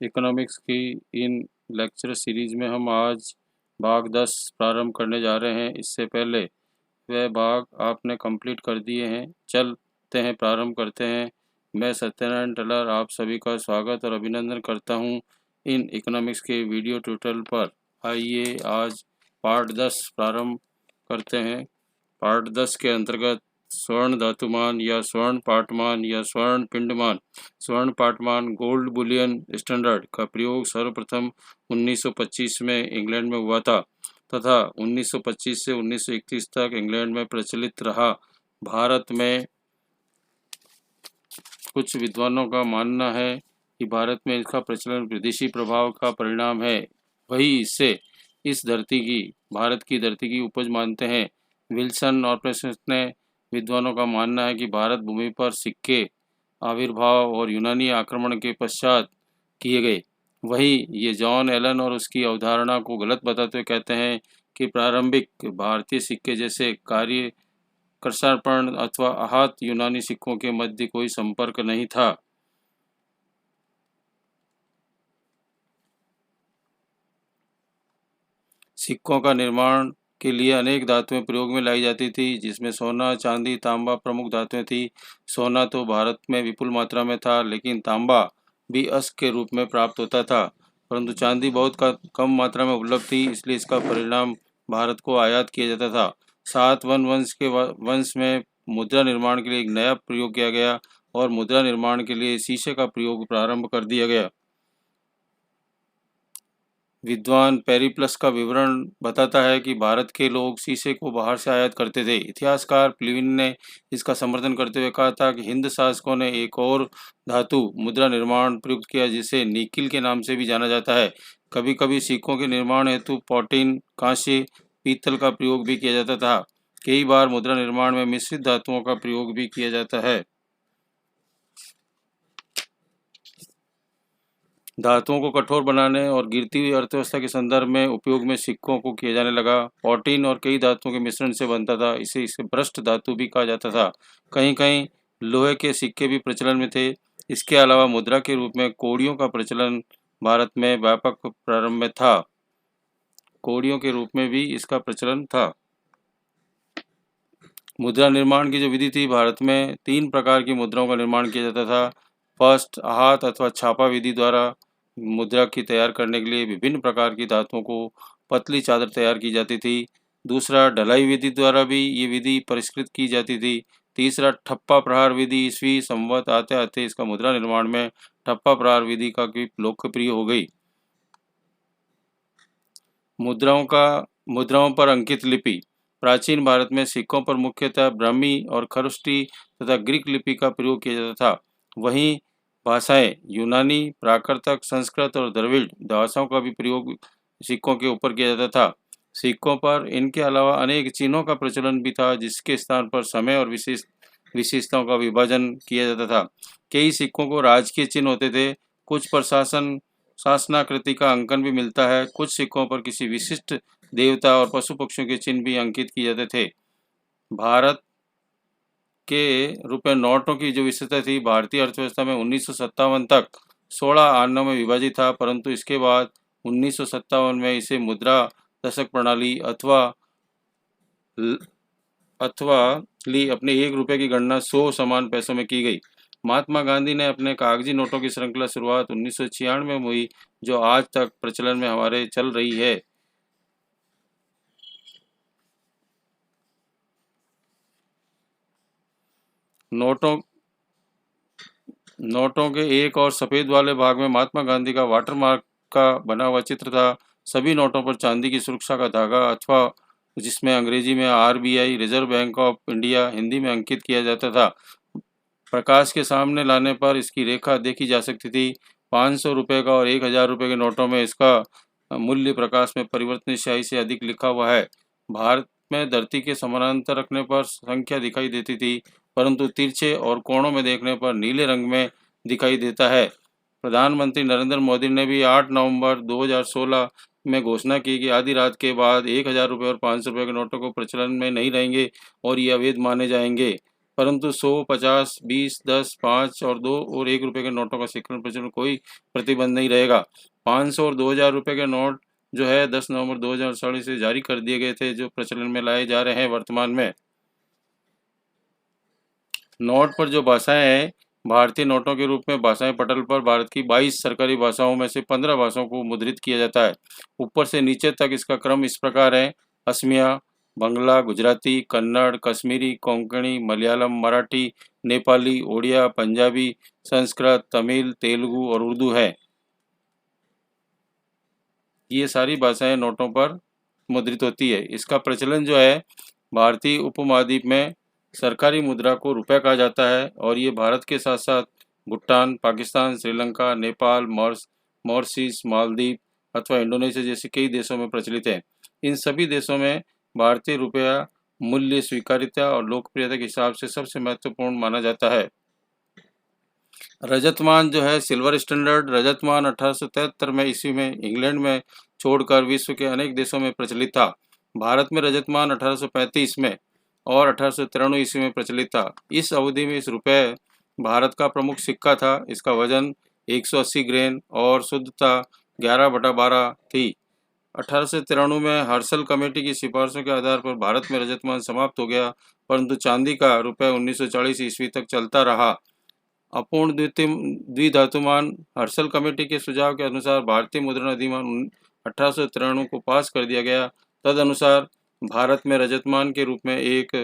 Economics की इन lecture series में हम आज भाग 10 प्रारंभ करने जा रहे हैं। इससे पहले वह भाग आपने कंप्लीट कर दिए हैं। चलते हैं, प्रारंभ करते हैं। मैं सत्यनारायण टलर आप सभी का स्वागत और अभिनंदन करता हूं इन इकोनॉमिक्स के वीडियो ट्यूटोरियल पर। आइए आज पार्ट 10 प्रारंभ करते हैं। पार्ट 10 के अंतर्गत स्वर्ण धातुमान या स्वर्ण पाठमान या स्वर्ण पिंडमान। स्वर्ण पाठमान गोल्ड बुलियन स्टैंडर्ड का प्रयोग सर्वप्रथम 1925 में इंग्लैंड में हुआ था तथा 1925 से 1931 तक इंग्लैंड में प्रचलित रहा। भारत में कुछ विद्वानों का मानना है कि भारत में इसका प्रचलन विदेशी प्रभाव का परिणाम है, वही इसे इस धरती की, भारत की धरती की उपज मानते हैं। विल्सन और प्रेस्टन ने विद्वानों का मानना है कि भारत भूमि पर सिक्के आविर्भाव और यूनानी आक्रमण के पश्चात किए गए। वही ये जॉन एलन और उसकी अवधारणा को गलत बताते हुए कहते हैं कि प्रारंभिक भारतीय सिक्के जैसे कार्य कर्षार्पण अथवा आहत यूनानी सिक्कों के मध्य कोई संपर्क नहीं था। सिक्कों का निर्माण के लिए अनेक धातुएं प्रयोग में लाई जाती थी, जिसमें सोना, चांदी, तांबा प्रमुख धातुएं थी। सोना तो भारत में विपुल मात्रा में था, लेकिन तांबा भी अयस्क के रूप में प्राप्त होता था, परंतु चांदी बहुत कम मात्रा में उपलब्ध थी, इसलिए इसका परिणाम भारत को आयात किया जाता था। सातवाहन वंश में मुद्रा निर्माण के लिए एक नया प्रयोग किया गया और मुद्रा निर्माण के लिए शीशे का प्रयोग प्रारंभ कर दिया गया। विद्वान पेरिप्लस का विवरण बताता है कि भारत के लोग शीशे को बाहर से आयात करते थे। इतिहासकार प्लिनी ने इसका समर्थन करते हुए कहा था कि हिंद शासकों ने एक और धातु मुद्रा निर्माण प्रयुक्त किया, जिसे निकिल के नाम से भी जाना जाता है। कभी कभी सिक्कों के निर्माण हेतु प्लैटिन, कांस्य, पीतल का प्रयोग भी किया जाता था। कई बार मुद्रा निर्माण में मिश्रित धातुओं का प्रयोग भी किया जाता है। धातुओं को कठोर बनाने और गिरती हुई अर्थव्यवस्था के संदर्भ में उपयोग में सिक्कों को किया जाने लगा। प्लैटिन और कई धातुओं के मिश्रण से बनता था, इसे भ्रष्ट धातु भी कहा जाता था। कहीं कहीं लोहे के सिक्के भी प्रचलन में थे। इसके अलावा मुद्रा के रूप में कौड़ियों का प्रचलन भारत में व्यापक प्रारंभ में था। कौड़ियों के रूप में भी इसका प्रचलन था। मुद्रा निर्माण की जो विधि थी, भारत में 3 प्रकार की मुद्राओं का निर्माण किया जाता था। फर्स्ट, आहत अथवा छापा विधि द्वारा मुद्रा की तैयार करने के लिए विभिन्न प्रकार की धातुओं को पतली चादर तैयार की जाती थी। दूसरा, ढलाई विधि द्वारा भी ये विधि परिष्कृत की जाती थी। तीसरा, ठप्पा प्रहार विधि। ईस्वी संवत आते आते इसका मुद्रा निर्माण में ठप्पा प्रहार विधि का लोकप्रिय हो गई। मुद्राओं पर अंकित लिपि। प्राचीन भारत में सिक्कों पर मुख्यतः ब्राह्मी और खरुष्टी तथा ग्रीक लिपि का प्रयोग किया जाता था। वहीं भाषाएं यूनानी, प्राकृतक, संस्कृत और द्रविड़ भाषाओं का भी प्रयोग सिक्कों के ऊपर किया जाता था। सिक्कों पर इनके अलावा अनेक चिन्हों का प्रचलन भी था, जिसके स्थान पर समय और विशेषताओं का विभाजन किया जाता था। कई सिक्कों को राजकीय चिन्ह होते थे। कुछ पर शासनाकृति का अंकन भी मिलता है। कुछ सिक्कों पर किसी विशिष्ट देवता और पशु पक्षियों के चिन्ह भी अंकित किए जाते थे। भारत के रुपए नोटों की जो विशेषता थी, भारतीय अर्थव्यवस्था में 1957 तक 16 आनों में विभाजित था, परंतु इसके बाद 1957 में इसे मुद्रा दशक प्रणाली अथवा ली अपने 1 रुपये की गणना 100 समान पैसों में की गई। महात्मा गांधी ने अपने कागजी नोटों की श्रृंखला शुरुआत 1996 में हुई, जो आज तक प्रचलन में हमारे चल रही है। नोटों के एक और सफ़ेद वाले भाग में महात्मा गांधी का वाटरमार्क का बना हुआ चित्र था। सभी नोटों पर चांदी की सुरक्षा का धागा अथवा जिसमें अंग्रेजी में RBI, reserve bank of India, Hindi में अंकित किया जाता था। प्रकाश के सामने लाने पर इसकी रेखा देखी जा सकती थी। 500 रुपये का और 1000 रुपये के नोटों में इसका मूल्य प्रकाश में परिवर्तनीय स्याही से अधिक लिखा हुआ है। भारत में धरती के समानांतर रखने पर संख्या दिखाई देती थी, परंतु तिरछे और कोणों में देखने पर नीले रंग में दिखाई देता है। प्रधानमंत्री नरेंद्र मोदी ने भी 8 नवंबर 2016 में घोषणा की कि आधी रात के बाद 1000 रुपये और 500 रुपये के नोटों को प्रचलन में नहीं रहेंगे और ये अवैध माने जाएंगे। परंतु 100, 50, 20, 10, 5 और 2 और 1 रुपये के नोटों का सिक्कन प्रचलन में कोई प्रतिबंध नहीं रहेगा। 500 और 2000 रुपये के नोट जो है 10 नवंबर 2018 से जारी कर दिए गए थे, जो प्रचलन में लाए जा रहे हैं वर्तमान में। नोट पर जो भाषाएं हैं, भारतीय नोटों के रूप में भाषाएं पटल पर भारत की 22 सरकारी भाषाओं में से 15 भाषाओं को मुद्रित किया जाता है। ऊपर से नीचे तक इसका क्रम इस प्रकार है: असमिया, बंगला, गुजराती, कन्नड़, कश्मीरी, कोंकणी, मलयालम, मराठी, नेपाली, ओडिया, पंजाबी, संस्कृत, तमिल, तेलुगु और उर्दू है। ये सारी भाषाएं नोटों पर मुद्रित होती है। इसका प्रचलन जो है, भारतीय उपमहाद्वीप में सरकारी मुद्रा को रुपया कहा जाता है और ये भारत के साथ साथ भूटान, पाकिस्तान, श्रीलंका, नेपाल, मॉरिशस, मालदीव अथवा इंडोनेशिया जैसे कई देशों में प्रचलित है। इन सभी देशों में भारतीय रुपया मूल्य, स्वीकार्यता और लोकप्रियता के हिसाब से सबसे महत्वपूर्ण माना जाता है। रजतमान जो है, सिल्वर स्टैंडर्ड रजतमान 1873 में ईस्वी में इंग्लैंड में छोड़कर विश्व के अनेक देशों में प्रचलित था। भारत में रजतमान 1835 में और 1893 ईस्वी में प्रचलित था। इस अवधि में इस रुपये भारत का प्रमुख सिक्का था। इसका वजन 180 ग्रेन और शुद्धता 11/12 थी। 1893 में हर्सल कमेटी की सिफारिशों के आधार पर भारत में रजतमान समाप्त हो गया, परंतु चांदी का रुपये 1940 ईस्वी तक चलता रहा। अपूर्ण द्विधातुमान हर्सल कमेटी के सुझाव के अनुसार भारतीय मुद्रण अधिनियम 1893 को पास कर दिया गया। तदनुसार भारत में रजतमान के रूप में एक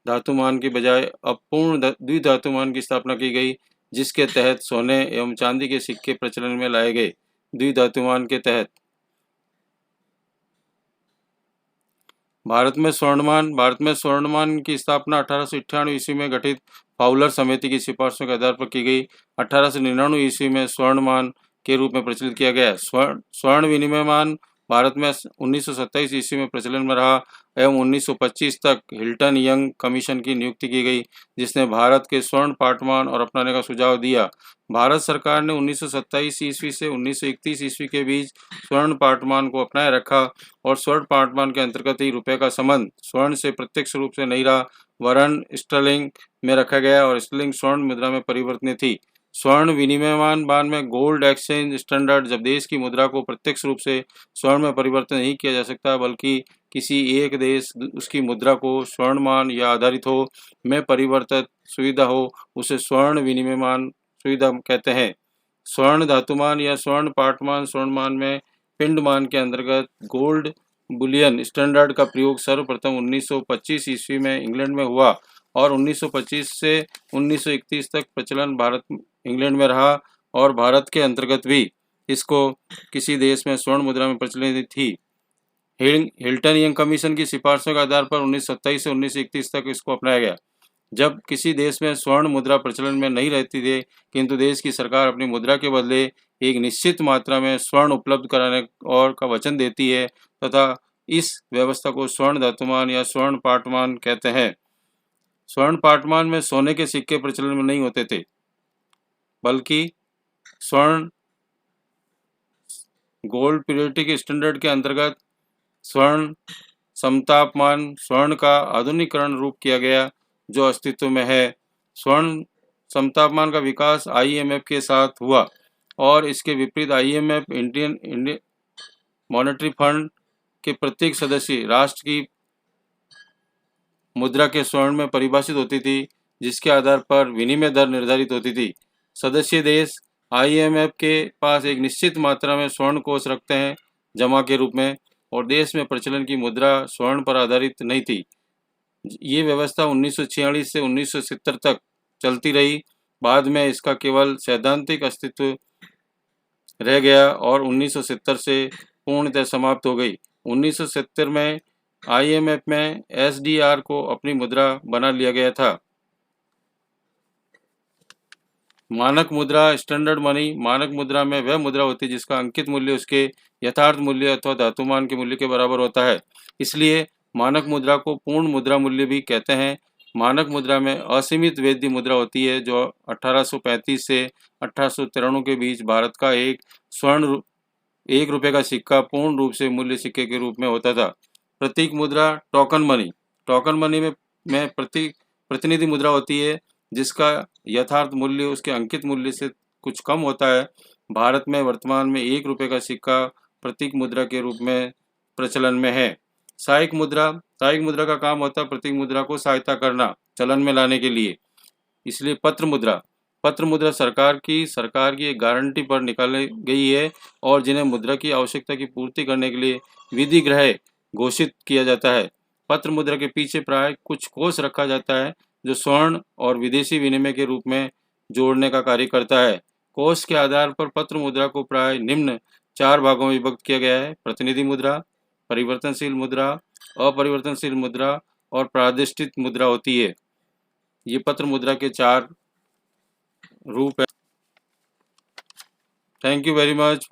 धातुमान के बजाय अपूर्ण द्विधातुमान की स्थापना की गई, जिसके तहत सोने एवं चांदी के सिक्के प्रचलन में लाए गए। द्विधातुमान के तहत भारत में स्वर्णमान की स्थापना 1898 ईस्वी में गठित फाउलर समिति की सिफारिशों के आधार पर की गई। 1899 ईस्वी में स्वर्णमान के रूप में प्रचलित किया गया। स्वर्ण विनिमयमान भारत में 1927 ईस्वी में प्रचलन में रहा एवं 1925 तक हिल्टन यंग कमीशन की नियुक्ति की गई, जिसने भारत के स्वर्ण पाठमान और अपनाने का सुझाव दिया। भारत सरकार ने 1927 ईस्वी से 1931 ईस्वी के बीच स्वर्ण पाठमान को अपनाए रखा और स्वर्ण पाठमान के अंतर्गत ही रुपये का संबंध स्वर्ण से प्रत्यक्ष रूप से नहीं रहा, वरन स्टर्लिंग में रखा गया और स्टर्लिंग स्वर्ण मुद्रा में परिवर्तनीय थी। स्वर्ण विनिमयमान बाद में गोल्ड एक्सचेंज स्टैंडर्ड, जब देश की मुद्रा को प्रत्यक्ष रूप से स्वर्ण में परिवर्तन नहीं किया जा सकता, बल्कि किसी एक देश उसकी मुद्रा को स्वर्णमान या आधारित हो में परिवर्तित सुविधा हो, उसे स्वर्ण विनिमयमान सुविधा कहते हैं। स्वर्ण धातुमान या स्वर्ण पाठमान स्वर्णमान में पिंडमान के अंतर्गत गोल्ड बुलियन स्टैंडर्ड का प्रयोग सर्वप्रथम 1925 ईस्वी में इंग्लैंड में हुआ और 1925 से 1931 तक प्रचलन इंग्लैंड में रहा और भारत के अंतर्गत भी इसको किसी देश में स्वर्ण मुद्रा में प्रचलित थी। हिल्टन यंग कमीशन की सिफारिशों के आधार पर 1927 से 1931 तक इसको अपनाया गया। जब किसी देश में स्वर्ण मुद्रा प्रचलन में नहीं रहती थी, किंतु देश की सरकार अपनी मुद्रा के बदले एक निश्चित मात्रा में स्वर्ण उपलब्ध कराने और का वचन देती है तथा इस व्यवस्था को स्वर्ण धातुमान या स्वर्ण पाठमान कहते हैं। स्वर्ण पाठमान में सोने के सिक्के प्रचलन में नहीं होते थे, बल्कि स्वर्ण गोल्ड पीरियोडिक स्टैंडर्ड के अंतर्गत स्वर्ण समतापमान स्वर्ण का आधुनिकीकरण रूप किया गया जो अस्तित्व में है। स्वर्ण समतापमान का विकास IMF के साथ हुआ और इसके विपरीत IMF इंडियन मॉनेटरी फंड के प्रत्येक सदस्य राष्ट्र की मुद्रा के स्वर्ण में परिभाषित होती थी, जिसके आधार पर विनिमय दर निर्धारित होती थी। सदस्य देश IMF के पास एक निश्चित मात्रा में स्वर्ण कोष रखते हैं जमा के रूप में, और देश में प्रचलन की मुद्रा स्वर्ण पर आधारित नहीं थी। ये व्यवस्था 1946 से 1970 तक चलती रही। बाद में इसका केवल सैद्धांतिक अस्तित्व रह गया और 1970 से पूर्णतः समाप्त हो गई। 1970 में IMF में SDR को अपनी मुद्रा बना लिया गया था। मानक मुद्रा स्टैंडर्ड मनी, मानक मुद्रा में वह मुद्रा होती है जिसका अंकित मूल्य उसके यथार्थ मूल्य अथवा धातुमान के मूल्य के बराबर होता है, इसलिए मानक मुद्रा को पूर्ण मुद्रा मूल्य भी कहते हैं। मानक मुद्रा में असीमित वैध मुद्रा होती है जो 1835 से 1893 के बीच भारत का एक स्वर्ण 1 रुपये का सिक्का पूर्ण रूप से मूल्य सिक्के के रूप में होता था। प्रतीक मुद्रा टोकन मनी में प्रतीक प्रतिनिधि मुद्रा होती है जिसका यथार्थ मूल्य उसके अंकित मूल्य से कुछ कम होता है। भारत में वर्तमान में 1 रुपये का सिक्का प्रतीक मुद्रा के रूप में प्रचलन में है। सहायक मुद्रा का काम होता है प्रतीक मुद्रा को सहायता करना चलन में लाने के लिए। इसलिए पत्र मुद्रा सरकार की एक गारंटी पर निकाली गई है और जिन्हें मुद्रा की आवश्यकता की पूर्ति करने के लिए विधिग्रह घोषित किया जाता है। पत्र मुद्रा के पीछे प्राय कुछ कोष रखा जाता है जो स्वर्ण और विदेशी विनिमय के रूप में जोड़ने का कार्य करता है। कोष के आधार पर पत्र मुद्रा को प्राय निम्न 4 भागों में विभक्त किया गया है: प्रतिनिधि मुद्रा, परिवर्तनशील मुद्रा, अपरिवर्तनशील मुद्रा और प्रातिष्ठित मुद्रा होती है। ये पत्र मुद्रा के 4 रूप है। Thank you very much.